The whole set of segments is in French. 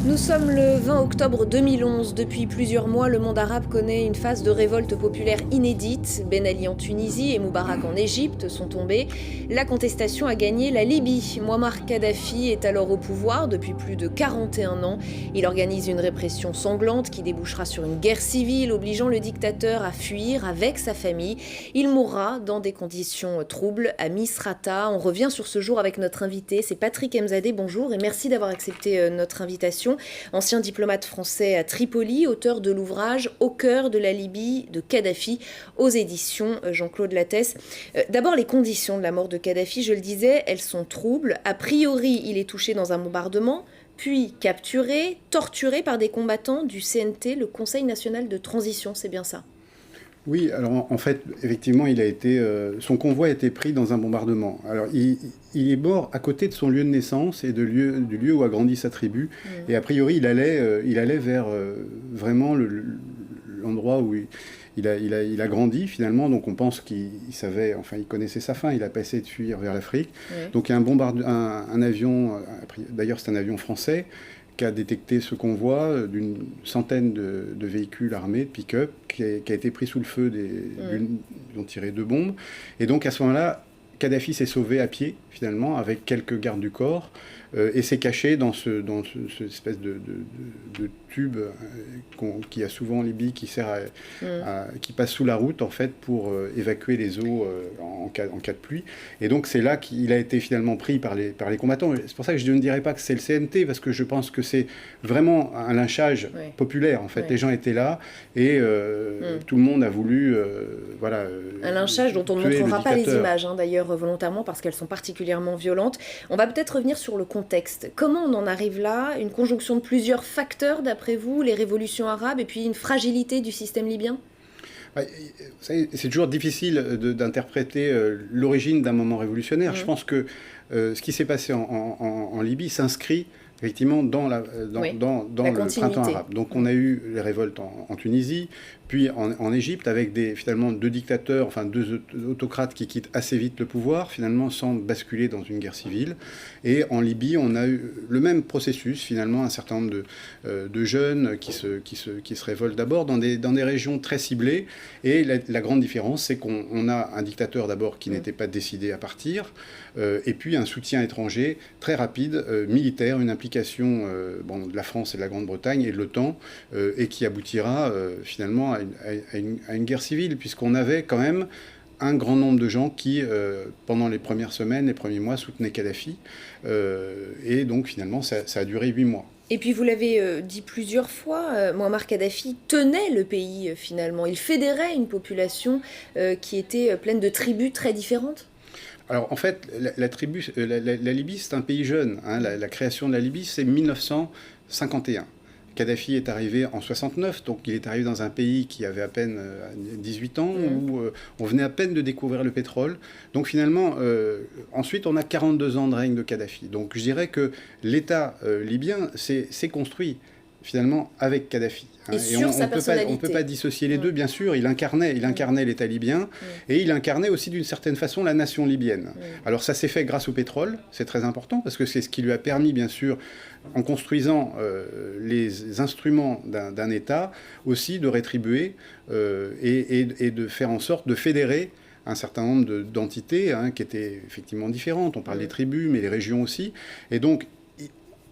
Nous sommes le 20 octobre 2011. Depuis plusieurs mois, le monde arabe connaît une phase de révolte populaire inédite. Ben Ali en Tunisie et Moubarak en Égypte sont tombés. La contestation a gagné la Libye. Mouammar Kadhafi est alors au pouvoir depuis plus de 41 ans. Il organise une répression sanglante qui débouchera sur une guerre civile, obligeant le dictateur à fuir avec sa famille. Il mourra dans des conditions troubles à Misrata. On revient sur ce jour avec notre invité, c'est Patrick Mzadeh. Bonjour et merci d'avoir accepté notre invitation. Ancien diplomate français à Tripoli, auteur de l'ouvrage Au cœur de la Libye de Kadhafi aux éditions Jean-Claude Lattès. D'abord, les conditions de la mort de Kadhafi, je le disais, elles sont troubles. A priori, il est touché dans un bombardement, puis capturé, torturé par des combattants du CNT, le Conseil national de transition, c'est bien ça? Oui, alors en fait, effectivement, son convoi a été pris dans un bombardement. Alors, il est mort à côté de son lieu de naissance et du lieu où a grandi sa tribu. Et a priori, il allait vers vraiment l'endroit où il a grandi finalement. Donc on pense qu'il savait, enfin, il connaissait sa fin. Il n'a pas essayé de fuir vers l'Afrique. Donc il y a un avion, d'ailleurs c'est un avion français, qui a détecté ce convoi d'une centaine de véhicules armés, de pick-up, qui a été pris sous le feu. Ils ont tiré 2 bombes. Et donc à ce moment-là, Kadhafi s'est sauvé à pied, finalement, avec quelques gardes du corps, et s'est caché dans cette espèce de tube qui a souvent en Libye, qui passe sous la route, en fait, pour évacuer les eaux en cas de pluie. Et donc c'est là qu'il a été finalement pris par les combattants. C'est pour ça que je ne dirais pas que c'est le CNT, parce que je pense que c'est vraiment un lynchage populaire, en fait. Les gens étaient là, et tout le monde a voulu... un lynchage dont on ne montrera pas les images, d'ailleurs, volontairement, parce qu'elles sont particulièrement violentes. On va peut-être revenir sur le contexte. Comment on en arrive là? Une conjonction de plusieurs facteurs, d'après vous, les révolutions arabes, et puis une fragilité du système libyen? C'est toujours difficile d'interpréter l'origine d'un moment révolutionnaire. Je pense que ce qui s'est passé en Libye s'inscrit effectivement dans le printemps arabe. Donc on a eu les révoltes en Tunisie, puis en Égypte, avec finalement 2 dictateurs, enfin 2 autocrates qui quittent assez vite le pouvoir, finalement sans basculer dans une guerre civile. Et en Libye, on a eu le même processus, finalement, un certain nombre de jeunes qui se révoltent d'abord dans des régions très ciblées. Et la grande différence, c'est qu'on a un dictateur d'abord qui n'était pas décidé à partir, et puis un soutien étranger très rapide, militaire, une implication de la France et de la Grande-Bretagne et de l'OTAN, et qui aboutira finalement à une guerre civile, puisqu'on avait quand même un grand nombre de gens qui, pendant les premières semaines, les premiers mois, soutenaient Kadhafi. Et donc, finalement, ça a duré 8 mois. Et puis, vous l'avez dit plusieurs fois, Mouammar Kadhafi tenait le pays, finalement. Il fédérait une population qui était pleine de tribus très différentes. Alors, en fait, la Libye, c'est un pays jeune. La création de la Libye, c'est 1951. Kadhafi est arrivé en 69, donc il est arrivé dans un pays qui avait à peine 18 ans, où on venait à peine de découvrir le pétrole. Donc finalement, ensuite, on a 42 ans de règne de Kadhafi. Donc je dirais que l'État libyen s'est construit finalement avec Kadhafi. Et sur sa personnalité. On ne peut pas dissocier les deux, bien sûr. Il incarnait l'État libyen, et il incarnait aussi d'une certaine façon la nation libyenne. Alors ça s'est fait grâce au pétrole, c'est très important, parce que c'est ce qui lui a permis, bien sûr, en construisant les instruments d'un État, aussi de rétribuer et de faire en sorte de fédérer un certain nombre d'entités qui étaient effectivement différentes. On parle des tribus, mais les régions aussi. Et donc,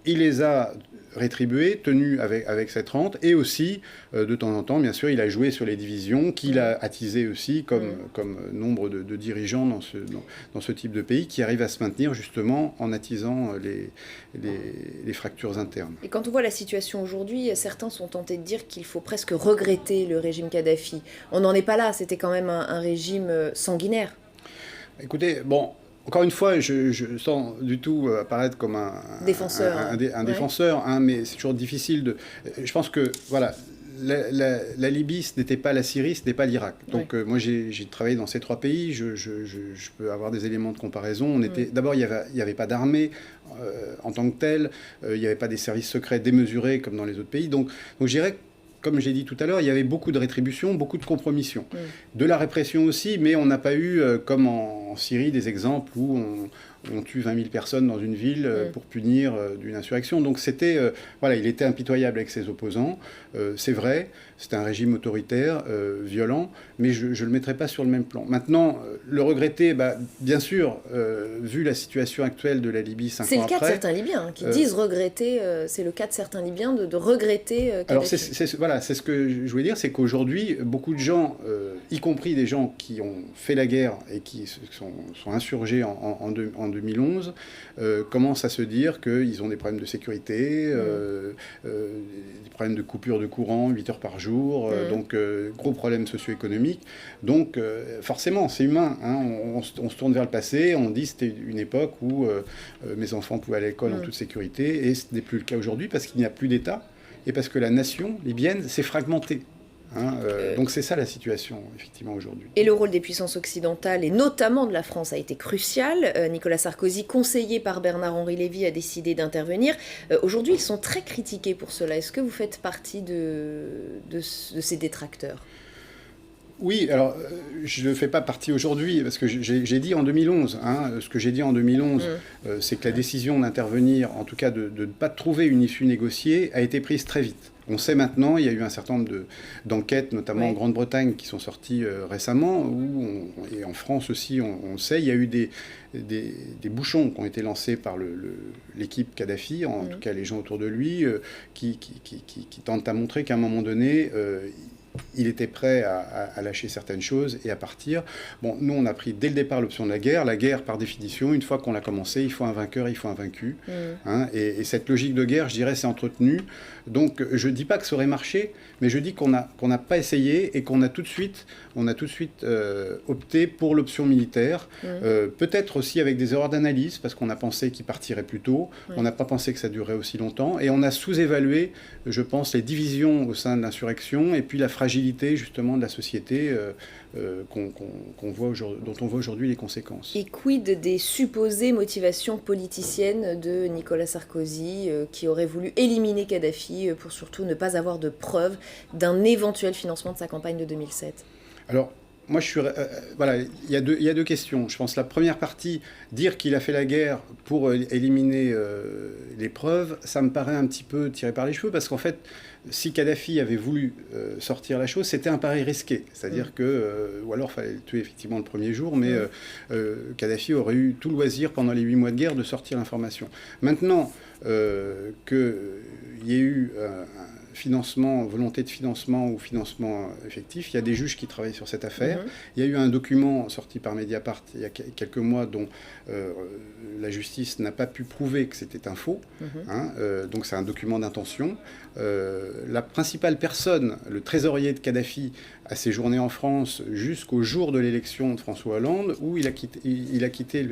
il les a rétribués, tenus avec cette rente, et aussi, de temps en temps, bien sûr, il a joué sur les divisions, qu'il a attisées aussi, comme nombre de dirigeants dans ce type de pays, qui arrivent à se maintenir justement en attisant les fractures internes. Et quand on voit la situation aujourd'hui, certains sont tentés de dire qu'il faut presque regretter le régime Kadhafi. On n'en est pas là, c'était quand même un régime sanguinaire. Écoutez, bon... Encore une fois, je sens du tout apparaître comme un défenseur, mais c'est toujours difficile de... Je pense que, voilà, la Libye, ce n'était pas la Syrie, ce n'était pas l'Irak. Donc moi, j'ai travaillé dans ces 3 pays, je peux avoir des éléments de comparaison. D'abord, il n'y avait pas d'armée en tant que telle, il n'y avait pas des services secrets démesurés comme dans les autres pays. Donc je dirais que, comme j'ai dit tout à l'heure, il y avait beaucoup de rétribution, beaucoup de compromission. De la répression aussi, mais on n'a pas eu, comme en en Syrie des exemples où on tue 20 000 personnes dans une ville pour punir d'une insurrection. Donc voilà, il était impitoyable avec ses opposants. C'est vrai, c'était un régime autoritaire, violent, mais je ne le mettrai pas sur le même plan. Maintenant, le regretter, bien sûr, vu la situation actuelle de la Libye 5 ans après... C'est le cas de certains Libyens qui disent regretter, c'est le cas de certains Libyens de regretter Kadhafi. Alors c'est ce que je voulais dire, c'est qu'aujourd'hui, beaucoup de gens, y compris des gens qui ont fait la guerre et qui sont insurgés en 2011, commencent à se dire qu'ils ont des problèmes de sécurité, des problèmes de coupure de courant 8 heures par jour, donc gros problèmes socio-économiques. Donc forcément, c'est humain, hein, on se tourne vers le passé, on dit c'était une époque où mes enfants pouvaient aller à l'école en toute sécurité, et ce n'est plus le cas aujourd'hui parce qu'il n'y a plus d'État et parce que la nation libyenne s'est fragmentée. Donc c'est ça la situation, effectivement, aujourd'hui. Et le rôle des puissances occidentales, et notamment de la France, a été crucial. Nicolas Sarkozy, conseillé par Bernard-Henri Lévy, a décidé d'intervenir. Aujourd'hui, ils sont très critiqués pour cela. Est-ce que vous faites partie de ces détracteurs ? Oui, alors je ne fais pas partie aujourd'hui, parce que j'ai dit en 2011, ce que j'ai dit en 2011, c'est que la décision d'intervenir, en tout cas de ne pas trouver une issue négociée, a été prise très vite. On sait maintenant, il y a eu un certain nombre d'enquêtes, notamment en Grande-Bretagne, qui sont sorties récemment, et en France aussi, on sait, il y a eu des bouchons qui ont été lancés par l'équipe Kadhafi, en tout cas les gens autour de lui, qui tentent à montrer qu'à un moment donné, il était prêt à lâcher certaines choses et à partir. Bon, nous, on a pris dès le départ l'option de la guerre. La guerre, par définition, une fois qu'on l'a commencé, il faut un vainqueur, il faut un vaincu. Et cette logique de guerre, je dirais, s'est entretenue. Donc, je ne dis pas que ça aurait marché, mais je dis qu'on n'a pas essayé et qu'on a tout de suite, opté pour l'option militaire. Peut-être aussi avec des erreurs d'analyse, parce qu'on a pensé qu'il partirait plus tôt. On n'a pas pensé que ça durerait aussi longtemps. Et on a sous-évalué, je pense, les divisions au sein de l'insurrection et puis la fragilité justement de la société dont on voit aujourd'hui les conséquences. Et quid des supposées motivations politiciennes de Nicolas Sarkozy qui aurait voulu éliminer Kadhafi pour surtout ne pas avoir de preuves d'un éventuel financement de sa campagne de 2007 ? Alors, moi, voilà, il y a deux questions. Je pense la première partie, dire qu'il a fait la guerre pour éliminer les preuves, ça me paraît un petit peu tiré par les cheveux, parce qu'en fait, si Kadhafi avait voulu sortir la chose, c'était un pari risqué. C'est-à-dire que, ou alors il fallait le tuer effectivement le premier jour, mais Kadhafi aurait eu tout loisir pendant les 8 mois de guerre de sortir l'information. Maintenant qu'il y ait eu volonté de financement ou financement effectif, il y a des juges qui travaillent sur cette affaire. Il y a eu un document sorti par Mediapart il y a quelques mois dont la justice n'a pas pu prouver que c'était un faux. Donc c'est un document d'intention. La principale personne, le trésorier de Kadhafi, a séjourné en France jusqu'au jour de l'élection de François Hollande, où il a quitté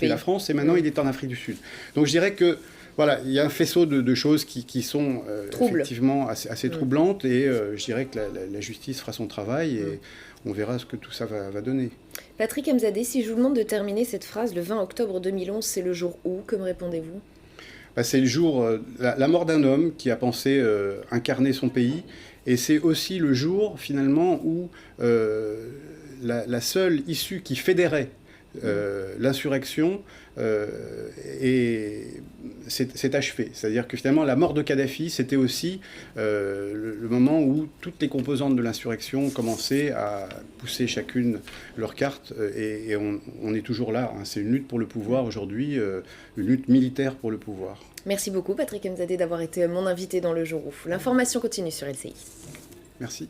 la France et maintenant il est en Afrique du Sud. Donc je dirais que voilà, il y a un faisceau de choses qui sont effectivement assez troublantes, et je dirais que la justice fera son travail et on verra ce que tout ça va donner. Patrick Mzadeh, si je vous demande de terminer cette phrase, le 20 octobre 2011, c'est le jour où ? Que me répondez-vous ? C'est le jour, la mort d'un homme qui a pensé incarner son pays, et c'est aussi le jour finalement où la seule issue qui fédérait l'insurrection s'est achevée. C'est-à-dire que finalement la mort de Kadhafi, c'était aussi le moment où toutes les composantes de l'insurrection ont commencé à pousser chacune leur carte, et on est toujours là. C'est une lutte pour le pouvoir aujourd'hui, une lutte militaire pour le pouvoir. Merci beaucoup Patrick Mzadeh d'avoir été mon invité dans Le Jour où. L'information continue sur LCI. Merci.